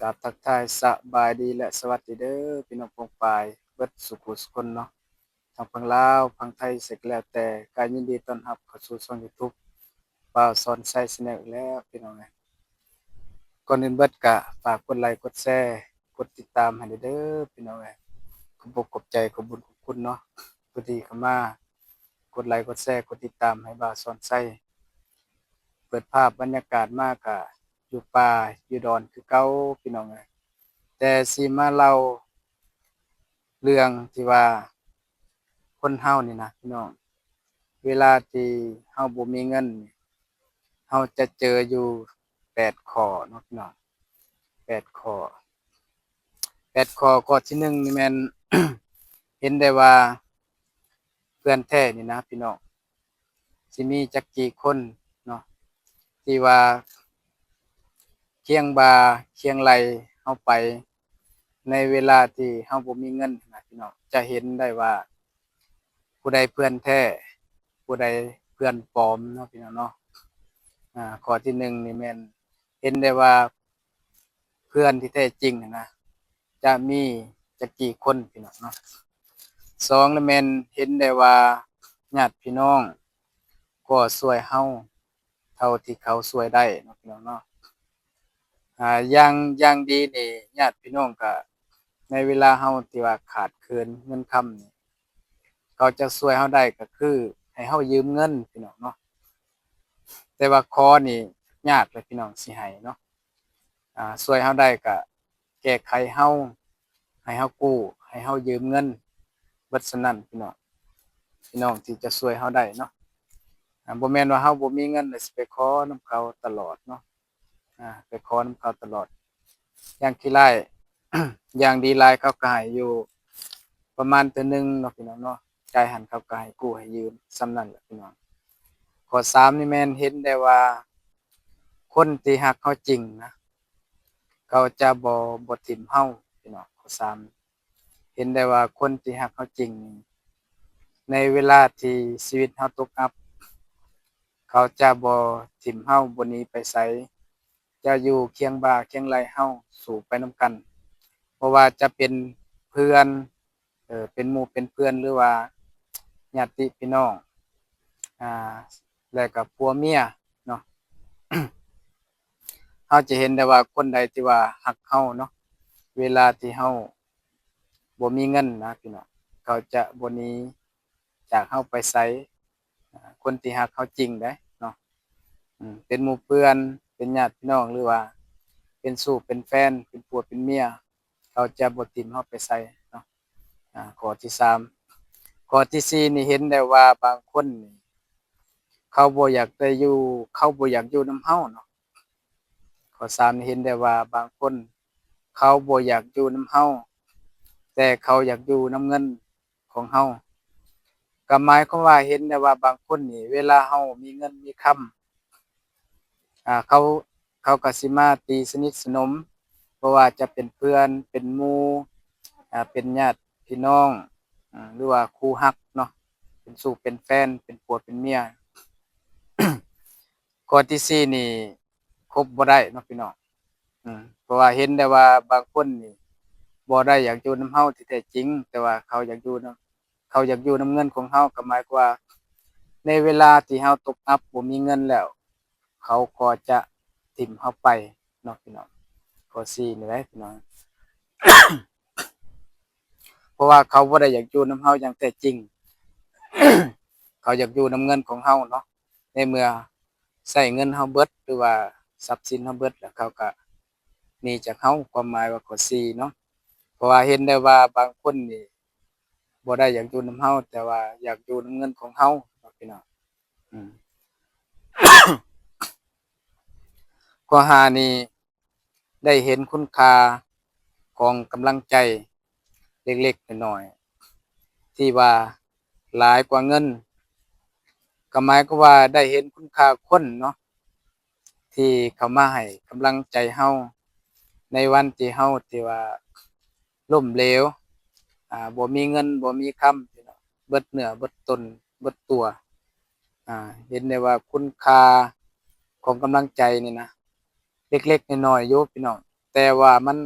กับทักทายสบายดีและสวัสดีเด้อพี่น้องปองปายเบิดสุขุสุคนเนาะทั้งฝั่งลาวฝั่งไทยเสร็จแล้วแต่การยินดีต้อนรับเข้าสู่ช่อง YouTube บ่าวสอนไซส์แนลแล้วพี่น้องก่อนอื่นเบิดก็ฝากกดไลค์กดแชร์กดติดตามให้เด้อพี่น้องขอบอกขอบใจขอบคุญขอบคุณเนาะผู้ที่เข้ามากดไลค์กดแชร์กดติดตามให้บ่าวสอนไซส์เปิดภาพบรรยากาศมากก็อยู่ป่าอยู่ดอนคือเก่าพี่น้องแต่สิมาเล่าเรื่องที่ว่าคนเฮานี่นะพี่น้องเวลาที่เฮาบ่มีเงินเฮาจะเจออยู่8ข้อเนาะพี่น้อง8ข้อ8ข้อข้อที่1นี่แม่น เห็นได้ว่าเพื่อนแท้นี่นะพี่น้องสิมีจักกี่คนเนาะที่ว่าเคียงบ่าเคียงไหล่เฮาไปในเวลาที่เฮาบ่มีเงินนะพี่น้องจะเห็นได้ว่าผู้ใดเพื่อนแท้ผู้ใดเพื่อนปลอมเนาะพี่น้องเนาะข้อที่1นี่แม่นเห็นได้ว่าเพื่อนที่แท้จริงนะจะมีจักกี่คนพี่น้องเนาะ2นี่แม่นเห็นได้ว่าญาติพี่น้องก็ช่วยเฮาเท่าที่เขาช่วยได้เนาะพี่น้องเนาะอย่างดีนี่ญาติพี่น้องก็ในเวลาเฮาที่ว่าขาดเคินเงินคำนี่เขาจะช่วยเฮาได้ก็คือให้เฮายืมเงินพี่น้องเนาะแต่ว่าขอนี่ยากเลยพี่น้องสิให้เนาะช่วยเฮาได้ก็แก้ไขเฮาให้เฮากู้ให้เฮายืมเงินเบิดส่ำนั้นพี่น้องที่จะช่วยเฮาได้เนาะบ่แม่นว่าเฮาบ่มีเงินแล้วสิไปขอนำเขาตลอดเนาะไปขอนำเขาตลอดอย่างขี้ร้าย อย่างดีหลายเขาก็ให้อยู่ประมาณเทื่อหนึ่งเนาะพี่น้องเนาะจ่ายหั้นเขาก็ให้กู้ให้ยืมส่ำนั้นแหละพี่น้องข้อ3นี่แม่นเห็นได้ว่าคนที่รักเราจริงนะเขาจะบ่ถิ้มเราพี่น้องข้อ3เห็นได้ว่าคนที่รักเราจริงนี่ในเวลาที่ชีวิตเราตกอับเขาจะบ่ถิ้มเราบ่หนีไปไสจะอยู่เคียงบ่าเคียงไหล่เราสู้ไปนำกันบ่ว่าจะเป็นเพื่อนเป็นหมู่เป็นเพื่อนหรือว่าญาติพี่น้องอ่าแล้วก็ผัวเมียเนาะ เราจะเห็นได้ว่าคนใดที่ว่ารักเราเนาะเวลาที่เราบ่มีเงินนะพี่น้องเขาจะบ่หนีจากเราไปไสคนที่รักเราจริงเด้เนาะเป็นหมู่เพื่อนเป็นญาติพี่น้องหรือว่าเป็นสู้เป็นแฟนเป็นผัวเป็นเมียเขาจะบ่ถิ้มเราไปไสเนาะข้อที่3ข้อที่4นี่เห็นได้ว่าบางคนนี่เขาบ่อยากได้อยู่เขาบ่อยากอยู่นำเราเนาะ ข้อ3นี่เห็นได้ว่าบางคนเขาบ่อยากอยู่นำเราแต่เขาอยากอยู่นำเงินของเราก็หมายความว่าเห็นได้ว่าบางคนนี่เวลาเรามีเงินมีคำเขาก็สิมาตีสนิทสนมบ่ว่าจะเป็นเพื่อนเป็นหมู่เป็นญาติพี่น้องหรือว่าคู่รักเนาะเป็นสู้เป็นแฟนเป็นผัวเป็นเมียข้อที่4นี่คบบ่ได้เนาะพี่น้อง เพราะว่าเห็นได้ว่าบางคนนี่บ่ได้อยากอยู่นำเราที่แท้จริงแต่ว่าเขาอยากอยู่นำเงินของเราก็หมายความว่าในเวลาที่เราตกอับบ่มีเงินแล้วเขาก็จะถิ้มเราไปเนาะพี่น้องข้อ4นี่แหละพี่น้องเพราะว่าเขาบ่ได้อยากอยู่นำเราอย่างแท้จริงเขาอยากอยู่นำเงินของเราเนาะในเมื่อใช้เงินเราเบิดหรือว่าทรัพย์สินเราเบิดแล้วเขาก็หนีจากเราความหมายว่าข้อ4เนาะ เพราะว่าเห็นได้ว่าบางคนนี่บ่ได้อยากอยู่นำเราแต่ว่าอยากอยู่นำเงินของเราเนาะพี่น้องอืมข้อห้านี่ได้เห็นคุณค่าของกำลังใจเล็กๆน้อยๆที่ว่าหลายกว่าเงินก็หมายความว่าได้เห็นคุณค่าคนเนาะที่เข้ามาให้กำลังใจเราในวันที่เราที่ว่าล้มเหลวบ่มีเงินบ่มีคำพี่น้องเบิดเนื้อเบิดตนเบิดตัวเห็นได้ว่าคุณค่าของกำลังใจนี่นะเล็กๆน้อยๆอยู่พี่น้อง แต่ว่ามัน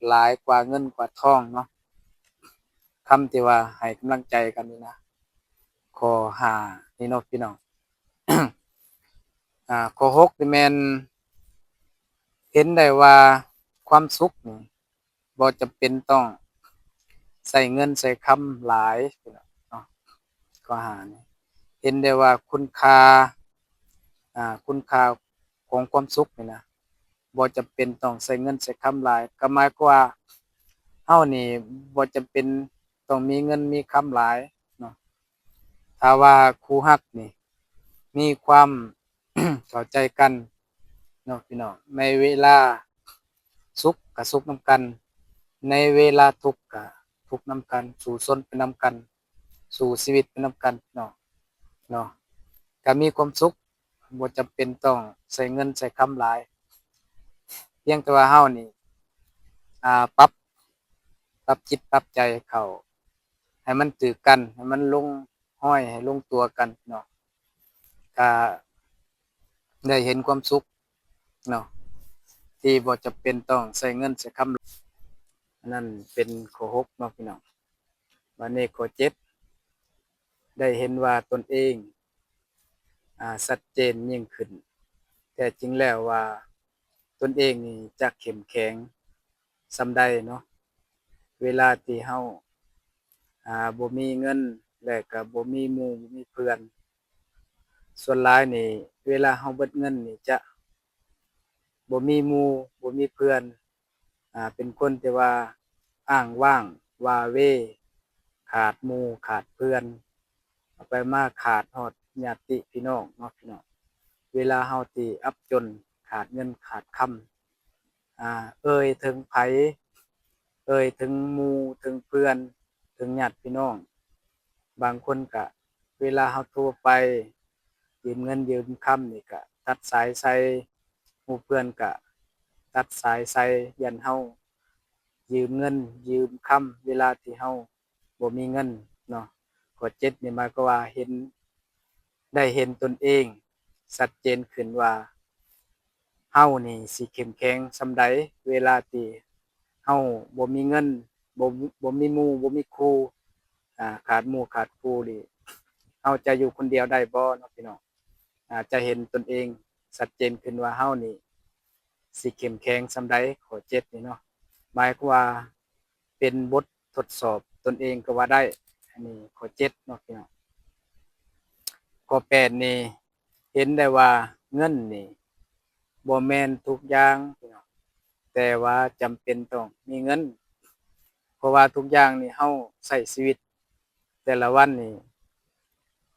หลายกว่าเงินกว่าทองเนาะคำที่ว่าให้กำลังใจกันนี่นะข้อ5นี่เนาะพี่น้อง ข้อ6นี่แม่นเห็นได้ว่าความสุขนี่บ่จำเป็นต้องใช้เงินใช้คำหลายพี่น้องเนาะข้อ5นี่เห็นได้ว่าคุณค่าของความสุขนี่นะบ่จำเป็นต้องใช้เงินใช้คำหลายก็หมายความว่าเฮานี่บ่จำเป็นต้องมีเงินมีคำหลายเนาะถ้าว่าคู่รักนี่มีความ เข้าใจกันเนาะพี่น้องในเวลาสุขก็สุขนำกันในเวลาทุกข์ก็ทุกข์นำกันสู้ซนไปนำกันสู้ชีวิตไปนำกันเนาะเนาะก็มีความสุขบ่จำเป็นต้องใช้เงินใช้คำหลายเพียงแต่ว่าเฮานี่ปรับจิตปรับใจเข้าให้มันถือกันให้มันลงห้อยให้ลงตัวกันเนาะก็ได้เห็นความสุขเนาะที่บ่จำเป็นต้องใช้เงินใช้คำอันนั้นเป็นข้อ6เนาะพี่น้องบัดนี้ข้อ7ได้เห็นว่าตนเองชัดเจนยิ่งขึ้นแท้จริงแล้วว่าตนเองนี่จะเข้มแข็งส่ำใดเนาะเวลาที่เฮาบ่มีเงินและก็บ่มีหมู่บ่มีเพื่อนส่วนหลายนี่เวลาเฮาเบิดเงินนี่จะบ่มีหมู่บ่มีเพื่อนเป็นคนที่ว่าอ้างว้างว้าเหว้ขาดหมู่ขาดเพื่อนเอาไปมาขาดฮอดญาติพี่น้องเนาะพี่น้องเวลาเฮาที่อับจนขาดเงินขาดคำเอ่ยถึงไผเอ่ยถึงหมู่ถึงเพื่อนถึงญาติพี่น้องบางคนก็เวลาเฮาโทรไปยืมเงินยืมคำนี่ก็ตัดสายใส่หมู่เพื่อนก็ตัดสายใส่ยันเฮายืมเงินยืมคำเวลาที่เฮาบ่มีเงินเนาะข้อ7นี่หมายความว่าได้เห็นตนเองชัดเจนขึ้นว่าเฮานี่สิเข้มแข็งส่ำใดเวลาที่เฮาบ่มีเงินบ่มีหมู่บ่มีครูขาดหมู่ขาดครูนี่เฮาจะอยู่คนเดียวได้บ่เนาะพี่น้องจะเห็นตนเองชัดเจนขึ้นว่าเฮานี่สิเข้มแข็งส่ำใดข้อ7นี่เนาะหมายความว่าเป็นบททดสอบตนเองก็ว่าได้อันนี้ข้อ7เนาะพี่น้องข้อ8นี่เห็นได้ว่าเงินนี่บ่แม่นทุกอย่างพี่น้องแต่ว่าจำเป็นต้องมีเงินเพราะว่าทุกอย่างนี่เฮาใช้ชีวิตแต่ละวันนี่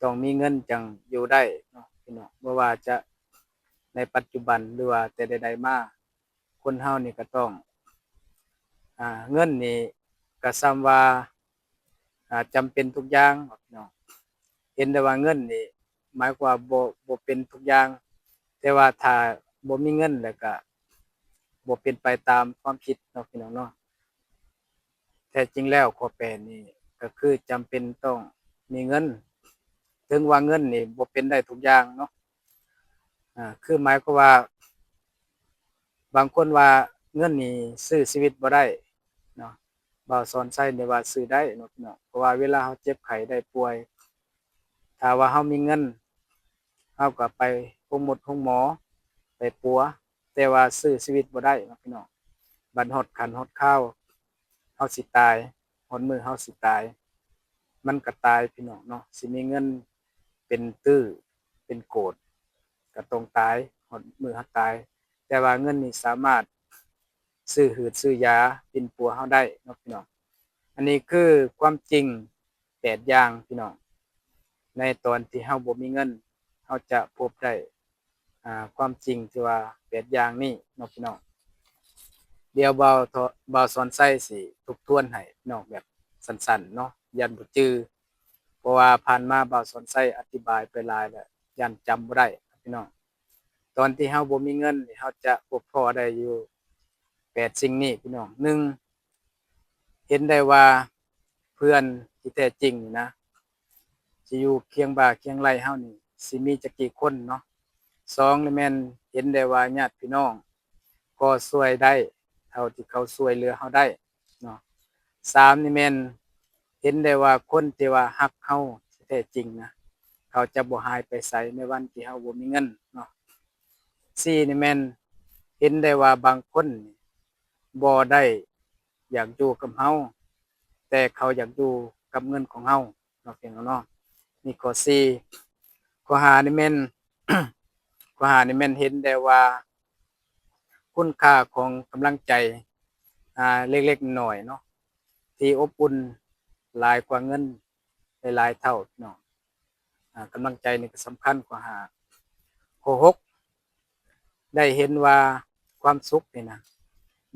ต้องมีเงินจั่งอยู่ได้เนาะพี่น้องบ่ว่าจะในปัจจุบันหรือว่าแต่ใดๆมาคนเฮานี่ก็ต้องเงินนี่ก็ส่ำว่าจำเป็นทุกอย่างเนาะพี่น้องเห็นได้ว่าเงินนี่หมายความว่าบ่เป็นทุกอย่างแต่ว่าถ้าบ่มีเงินแล้วก็บ่เป็นไปตามความคิดเนาะพี่น้องเนาะแท้จริงแล้วข้อ8นี่ก็คือจำเป็นต้องมีเงินถึงว่าเงินนี่บ่เป็นได้ทุกอย่างเนาะคือหมายความว่าบางคนว่าเงินนี่ซื้อชีวิตบ่ได้เนาะบ่าวสอนไส้นี่ว่าซื้อได้เนาะพี่น้องเพราะว่าเวลาเราเจ็บไข้ได้ป่วยถ้าว่าเรามีเงินเราก็ไปโรงหมอไปปัวแต่ว่าซื้อชีวิตบ่ได้เนาะพี่น้องบัดฮอดคันฮอดคราวเราสิตายฮอดมื้อเราสิตายมันก็ตายพี่น้องเนาะสิมีเงินเป็นตื้อเป็นโกฏก็ต้องตายฮอดมื้อเราตายแต่ว่าเงินนี่สามารถซื้อหืดซื้อยาปิ่นปัวเราได้เนาะพี่น้องอันนี้คือความจริง8อย่างพี่น้องในตอนที่เราบ่มีเงินเราจะพบได้ความจริงที่ว่า8อย่างนี้เนาะพี่น้องเดี๋ยวเบาสอนไส้สิทบทวนให้พี่น้องแบบสั้นๆเนาะยันบ่จื้อเพราะว่าผ่านมาเบาสอนไส้อธิบายไปหลายแล้วยันจำบ่ได้พี่น้องตอนที่เราบ่มีเงินนี่เราจะพบพ้อได้อยู่8สิ่งนี้พี่น้อง1เห็นได้ว่าเพื่อนที่แท้จริงนี่นะสิอยู่เคียงบ่าเคียงไหล่เฮานี่สิมีจักกี่คนเนาะ2นี่แม่นเห็นได้ว่าญาติพี่น้องก็ช่วยได้ เท่าที่เขาช่วยเหลือเราได้เนาะ3นี่แม่นเห็นได้ว่าคนที่ว่ารักเราแท้จริงนะเขาจะบ่หายไปไสในวันที่เราบ่มีเงินเนาะ4นี่แม่นเห็นได้ว่าบางคนนี่บ่ได้อยากอยู่กับเราแต่เขาอยากอยู่กับเงินของเราเนาะพี่น้องเนาะนี่ข้อ4ข้อ5นี่แม่น ข้อ5นี่แม่นเห็นได้ว่าคุณค่าของกำลังใจเล็กๆน้อยๆเนาะที่อบอุ่นหลายกว่าเงินหลายๆเท่าพี่น้องกำลังใจนี่ก็สำคัญกว่าข้อ6ได้เห็นว่าความสุขนี่นะ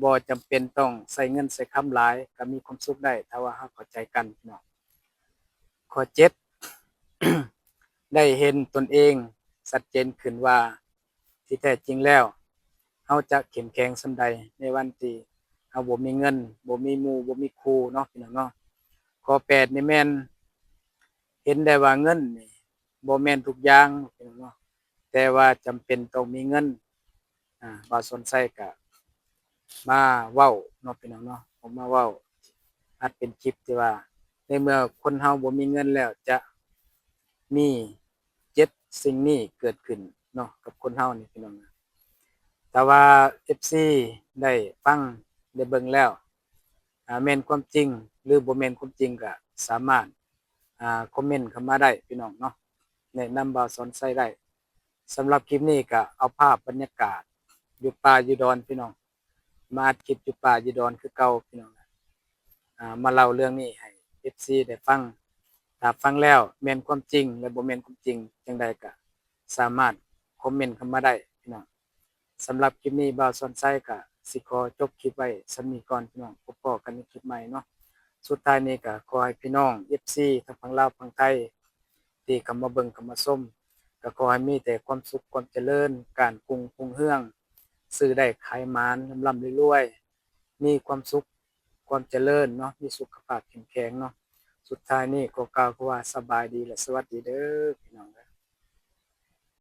บ่จำเป็นต้องใช้เงินใช้คำหลายก็มีความสุขได้ถ้าว่าเราเข้าใจกันพี่น้องข้อ7 ได้เห็นตนเองชัดเจนขึ้นว่าที่แท้จริงแล้วเราจะเข้มแข็งส่ำใดในวันที่เราบ่มีเงินบ่มีหมู่บ่มีครูเนาะพี่น้องเนาะข้อ8นี่แม่นเห็นได้ว่าเงินนี่บ่แม่นทุกอย่างพี่น้องเนาะแต่ว่าจำเป็นต้องมีเงินบ่าวสนไส้ก็มาเว้าเนาะพี่น้องเนาะผมมาเว้าอัดเป็นคลิปที่ว่าในเมื่อคนเราบ่มีเงินแล้วจะมี7สิ่งนี้เกิดขึ้นเนาะกับคนเรานี่พี่น้องนะแต่ว่า FC ได้ฟังได้เบิ่งแล้วแม่นความจริงหรือบ่แม่นความจริงก็สามารถคอมเมนต์เข้ามาได้พี่น้องเนาะแนะนำบ่าวสอนไส้ได้สำหรับคลิปนี้ก็เอาภาพบรรยากาศอยู่ป่าอยู่ดอนพี่น้องมาอัดคลิปอยู่ป่าอยู่ดอนคือเก่าพี่น้องมาเล่าเรื่องนี้ให้ FC ได้ฟังถ้าฟังแล้วแม่นความจริงและบ่แม่นความจริงจังใดก็สามารถคอมเมนต์เข้ามาได้พี่น้องสำหรับคลิปนี้บ่าวสอนไส้ก็สิขอจบคลิปไว้ส่ำนี้ก่อนพี่น้องพบกันในคลิปใหม่เนาะสุดท้ายนี้ก็ขอให้พี่น้อง FC ทั้งฝั่งลาวฝั่งไทยที่เข้ามาเบิ่งเข้ามาชมก็ขอให้มีแต่ความสุขความเจริญการรุ่งเรืองซื้อได้ขายหมานร่ำๆรวยๆมีความสุขความเจริญเนาะมีสุขภาพแข็งแรงเนาะสุดท้ายนี้ก็กล่าวว่าสบายดีและสวัสดีเด้อพี่น้อง